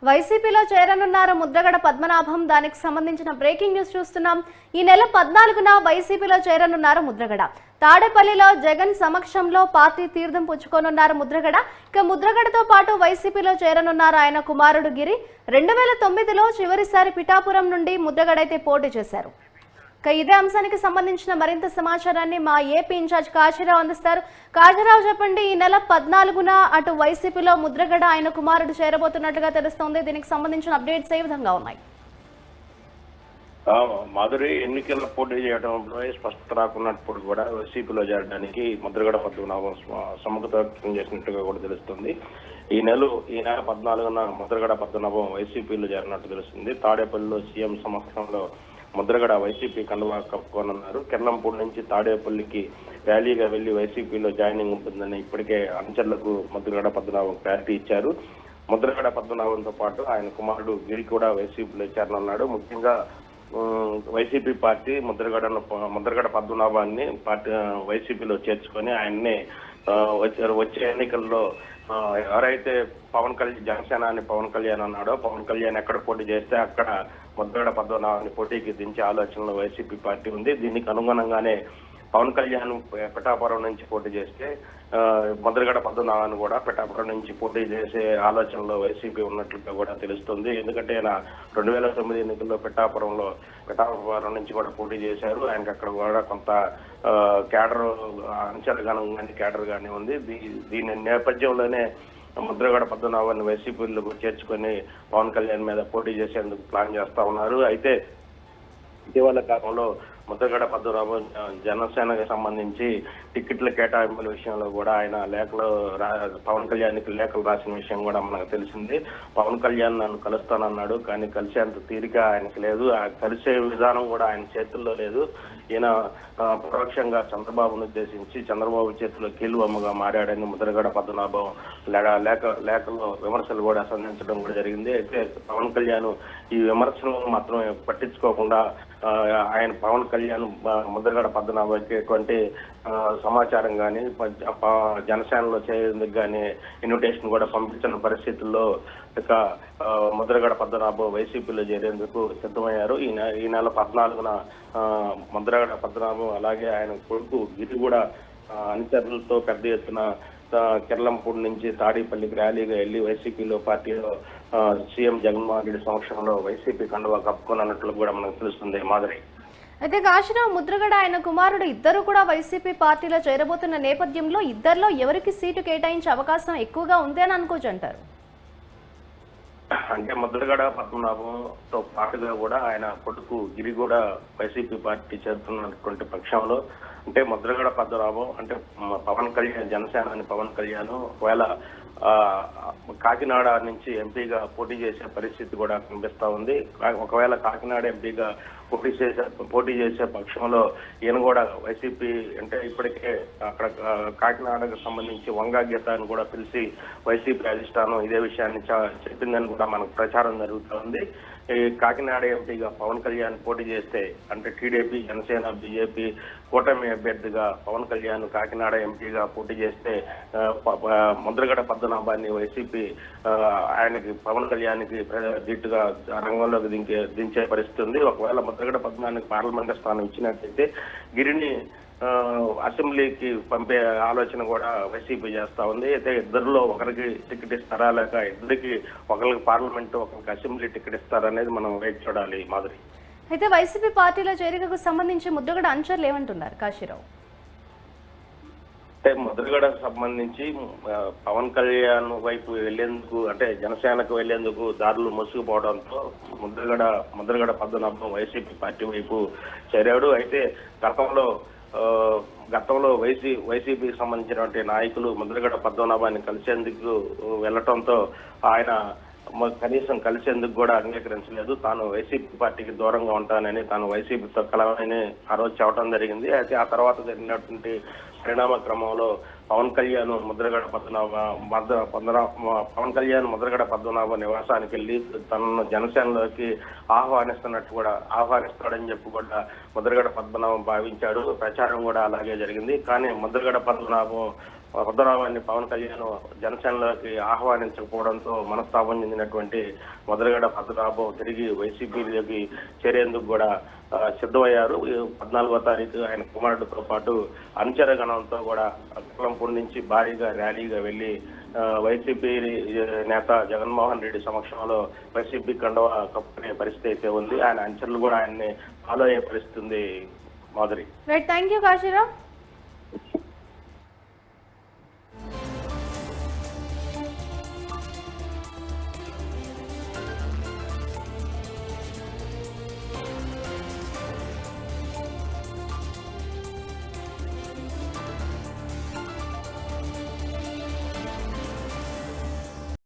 వైసీపీలో చేరనున్నారు ముద్రగడ పద్మనాభం. దానికి సంబంధించిన బ్రేకింగ్ న్యూస్ చూస్తున్నాం. ఈ నెల 14న వైసీపీలో చేరనున్నారు ముద్రగడ. తాడేపల్లిలో జగన్ సమక్షంలో పార్టీ తీర్థం పుచ్చుకోనున్నారు ముద్రగడ. ఇక ముద్రగడతో పాటు వైసీపీలో చేరనున్నారు ఆయన కుమారుడు గిరి. 2009లో చివరిసారి పిఠాపురం నుండి ముద్రగడైతే పోటీ చేశారు. ఇదే అంశానికి సంబంధించిన మరింత సమాచారాన్ని మా ఏపీ ఇన్ఛార్జ్ కాశీరావు అందిస్తారు. కాశీరావు, చెప్పండి, ఈ నెల 14న అటు వైసీపీలో ముద్రగడ ఆయన కుమారుడు చేరబోతున్నట్లుగా తెలుస్తోంది. దీనికి సంబంధించిన అప్డేట్స్ ఏ విధంగా ఉన్నాయి? మాధురి ఎన్నికల్లో పోటీ చేయడంలో స్పష్టత రాకున్నప్పుడు కూడా వైసీపీలో చేరడానికి ముద్రగడ పద్మనాభం సముఖత వ్యక్తం చేసినట్టుగా కూడా తెలుస్తుంది. ఈ నెల 14న ముద్రగడ పద్మనాభం వైసీపీలో చేరినట్టు తెలుస్తుంది. తాడేపల్లిలో సీఎం సమక్షంలో ముద్రగడ వైసీపీ కండువా కప్పుకోనున్నారు. కెర్లంపూడి నుంచి తాడేపల్లికి ర్యాలీగా వెళ్లి వైసీపీలో జాయినింగ్ ఉంటుందని ఇప్పటికే అనుచరులకు ముద్రగడ పద్మనాభం క్లారిటీ ఇచ్చారు. ముద్రగడ పద్మనాభంతో పాటు ఆయన కుమారుడు గిరి కూడా వైసీపీలో చేరనున్నాడు. ముఖ్యంగా వైసీపీ పార్టీ ముద్రగడ పద్మనాభాన్ని పార్టీ వైసీపీలో చేర్చుకొని ఆయన్ని వచ్చే ఎన్నికల్లో ఎవరైతే జనసేనాని పవన్ కళ్యాణ్ అన్నాడో, పవన్ కళ్యాణ్ ఎక్కడ పోటీ చేస్తే అక్కడ ముద్రగడ పద్మనాభాన్ని పోటీకి దించే ఆలోచనలో వైసీపీ పార్టీ ఉంది. దీనికి అనుగుణంగానే పవన్ కళ్యాణ్ పిఠాపురం నుంచి పోటీ చేస్తే ముద్రగడ పద్మనాభాన్ని కూడా పిఠాపురం నుంచి పోటీ చేసే ఆలోచనలో వైసీపీ ఉన్నట్లుగా కూడా తెలుస్తుంది. ఎందుకంటే ఆయన 2009 ఎన్నికల్లో పిఠాపురం నుంచి కూడా పోటీ చేశారు. ఆయనకు అక్కడ కూడా కొంత క్యాడర్ అంచనగానం కానీ క్యాడర్ కానీ ఉంది. దీని నేపథ్యంలోనే ముద్రగడ పద్మనాభాన్ని వైసీపీలో చేర్చుకొని పవన్ కళ్యాణ్ మీద పోటీ చేసేందుకు ప్లాన్ చేస్తా ఉన్నారు. అయితే ఇటీవల కాలంలో ముద్రగడ పద్మనాభం జనసేనకు సంబంధించి టికెట్ల కేటాయింపుల విషయంలో కూడా ఆయన పవన్ కళ్యాణ్కి లేఖలు రాసిన విషయం కూడా మనకు తెలిసింది. పవన్ కళ్యాణ్ నన్ను కలుస్తానన్నాడు, కానీ కలిసేంత తీరిక ఆయనకి లేదు. కలిసే విధానం కూడా ఆయన చేతుల్లో లేదు. ఈయన పరోక్షంగా చంద్రబాబును ఉద్దేశించి చంద్రబాబు చేతిలో కీలువమ్మగా మారాడని ముద్రగడ పద్మనాభం లేఖలో విమర్శలు కూడా సంధించడం కూడా జరిగింది. అయితే పవన్ కళ్యాణ్ ఈ విమర్శలను మాత్రం పట్టించుకోకుండా ఆయన పవన్ కళ్యాణ్ ముద్రగడ పద్మనాభానికి ఎటువంటి సమాచారం కానీ జనసేనలో చేరేందుకు కానీ ఇన్విటేషన్ కూడా పంపించిన పరిస్థితుల్లో ఇక ముద్రగడ పద్మనాభం వైసీపీలో చేరేందుకు సిద్ధమయ్యారు. ఈ నెల 14న ముద్రగడ పద్మనాభం అలాగే ఆయన కొడుకు గిరి కూడా అనుచరులతో పెద్ద ఎత్తున కెర్లంపూడి నుంచి తాడేపల్లికి ర్యాలీగా వెళ్లి వైసీపీలో పార్టీలో సీఎం జగన్మోహన్ రెడ్డి సమక్షంలో వైసీపీ కండువా కప్పుకోనున్నట్లు కూడా మనకు తెలుస్తుంది. మాధురి, అయితే కాశీరావు, ముద్రగడ ఆయన కుమారుడు ఇద్దరు కూడా వైసీపీ పార్టీలో చేరబోతున్న నేపథ్యంలో ఇద్దరిలో ఎవరికి సీటు కేటాయించే అవకాశం ఎక్కువగా ఉంది అని అనుకోవచ్చు అంటారు? అంటే ముద్రగడ పద్మనాభంతో పాటుగా కూడా ఆయన కొడుకు గిరి కూడా వైసీపీ పార్టీ చేరుతున్నటువంటి పక్షంలో అంటే ముద్రగడ పద్మనాభం అంటే పవన్ కళ్యాణ్ జనసేనాని పవన్ కళ్యాణ్ ఒకవేళ కాకినాడ నుంచి ఎంపీగా పోటీ చేసే పరిస్థితి కూడా కనిపిస్తా ఉంది. ఒకవేళ కాకినాడ ఎంపీగా పోటీ చేసే పక్షంలో ఈయన కూడా వైసీపీ అంటే ఇప్పటికే అక్కడ కాకినాడకు సంబంధించి వంగా గీతాన్ని కూడా పిలిచి వైసీపీ అధిష్టానం ఇదే విషయాన్ని చెప్పిందని కూడా మనకు ప్రచారం జరుగుతూ ఉంది. ఈ కాకినాడ ఎంపీగా పవన్ కళ్యాణ్ పోటీ చేస్తే అంటే టీడీపీ జనసేన బీజేపీ కూటమి అభ్యర్థిగా పవన్ కళ్యాణ్ కాకినాడ ఎంపీగా పోటీ చేస్తే ముద్రగడ పద్మనాభాన్ని వైసీపీ ఆయనకి పవన్ కళ్యాణ్కి ధీటుగా రంగంలోకి దించే పరిస్థితి ఉంది. ఒకవేళ ముద్రగడ పద్మనాభానికి పార్లమెంట్ స్థానం ఇచ్చినట్లయితే గిరిని అసెంబ్లీకి పంపే ఆలోచన కూడా వైసీపీ చేస్తా ఉంది. అయితే ఇద్దరిలో ఒకరికి టికెట్ ఇస్తారా లేక ఇద్దరికి ఒకరికి పార్లమెంట్ ఒకరికి అసెంబ్లీ టికెట్ ఇస్తారనేది మనం వేచి చూడాలి. మాధురి, అయితే వైసీపీ పార్టీలో చేరికకు సంబంధించి ముద్రగడ అనుచరులు ఏమంటున్నారు కాశీరావు? అంటే ముద్రగడకు సంబంధించి పవన్ కళ్యాణ్ వైపు వెళ్లేందుకు అంటే జనసేనకు వెళ్లేందుకు దారులు మోసుకుపోవడంతో ముద్రగడ పద్మనాభం వైసీపీ పార్టీ వైపు చేరాడు. అయితే గతంలో వైసీపీకి సంబంధించినటువంటి నాయకులు ముద్రగడ పద్మనాభాన్ని కలిసేందుకు వెళ్లటంతో ఆయన కనీసం కలిసేందుకు కూడా అంగీకరించలేదు. తాను వైసీపీ పార్టీకి దూరంగా ఉంటానని తాను వైసీపీతో కలవని ఆ రోజు చెప్పడం జరిగింది. అయితే ఆ తర్వాత జరిగినటువంటి పరిణామ క్రమంలో పవన్ కళ్యాణ్ ముద్రగడ పద్మనాభ నివాసానికి వెళ్లి తనను జనసేనలోకి ఆహ్వానిస్తాడని చెప్పి కూడా ముద్రగడ పద్మనాభం భావించాడు. ప్రచారం కూడా అలాగే జరిగింది. కానీ ముద్రగడ పద్మనాభం ముద్రగడని పవన్ కళ్యాణ్ జనసేనలోకి ఆహ్వానించకపోవడంతో మనస్తాపం చెందినటువంటి ముద్రగడ పద్మనాభం తిరిగి వైసీపీలోకి చేరేందుకు కూడా సిద్ధమయ్యారు. 14వ తారీఖు ఆయన కుమారుడితో పాటు అనుచరగణంతో కూడా అక్లంపూర్ నుంచి భారీగా ర్యాలీగా వెళ్లి వైసీపీ నేత జగన్మోహన్ రెడ్డి సమక్షంలో వైసీపీ కండువా కప్పుకునే పరిస్థితి అయితే ఉంది. ఆయన అనుచరులు కూడా ఆయన్ని ఫాలో అయ్యే పరిస్థితి ఉంది. Madhuri. Right, thank you Kasirao.